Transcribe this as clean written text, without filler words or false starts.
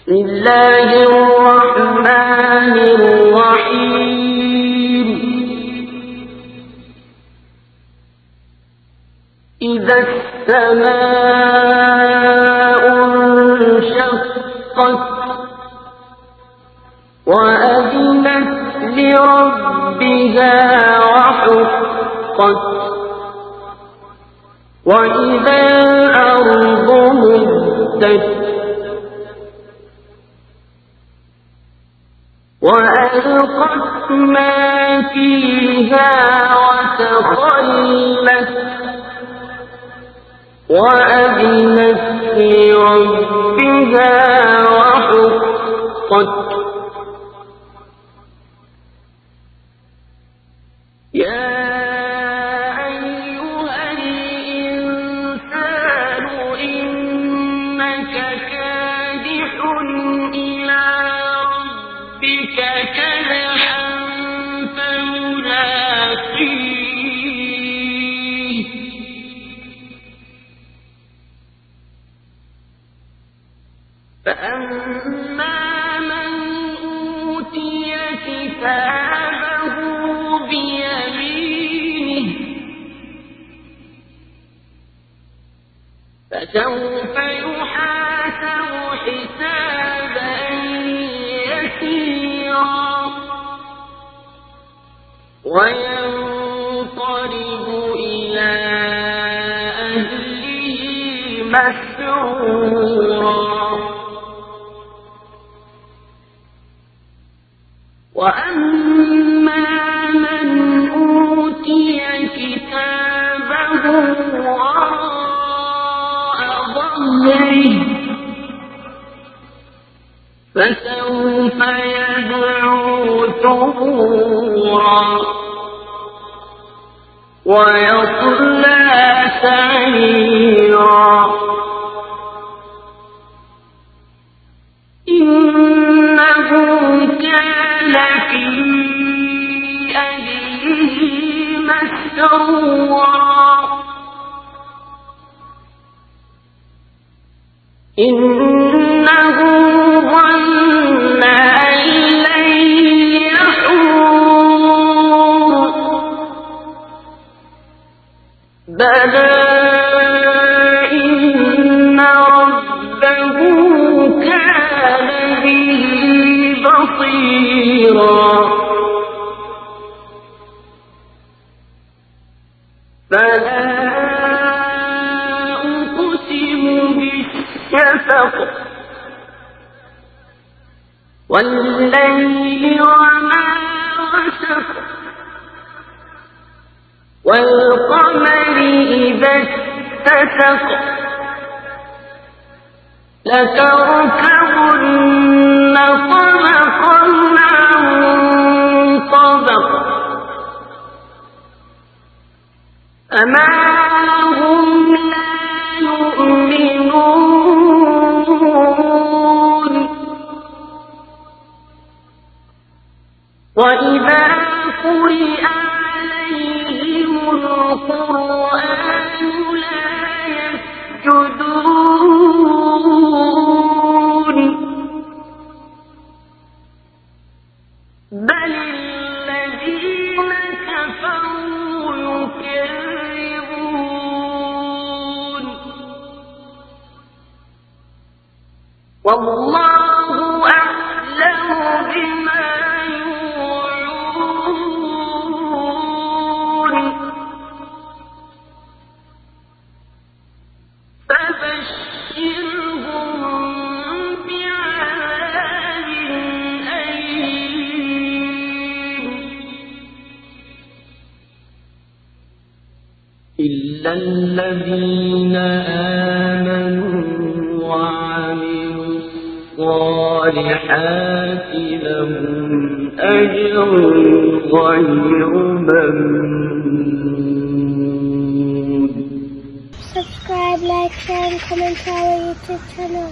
بسم الله الرحمن الرحيم. إذا السماء انشقت وأذنت لربها وحقت وإذا الأرض مدت وألقت ما فيها وتخلت وأذنت لربها وحقت. يا أيها الإنسان إنك كادح إلى ربك كدحا فملاقيه. فأما من أوتي كتابه بيمينه فسوف يحاسب حسابا يسيرا وينقلب إلى أهله مسرورا. وأما من أوتي كتابه وراء ظهره فسوف يدعو ثبورا ويصلى سعيرا. إنه كان في أهله مسرورا. إنه ظن أن لن يحور بلى إن ربه كان به بصيرا. فلا أقسم بالشفق والليل وما وسق والقمر إذا اتسق لتركبن طبقا عن طبق أما هم لا يؤمنون. وإذا قرئ عليهم القرآن لا يسجدون بل الذين كفروا يكذبون. والله أعلم بما يوعون. فبشرهم بعذاب أليم إلا الذين آمنوا وعملوا الصالحات لهم أجر غير ممنون. Subscribe, like, share, and comment to our YouTube channel.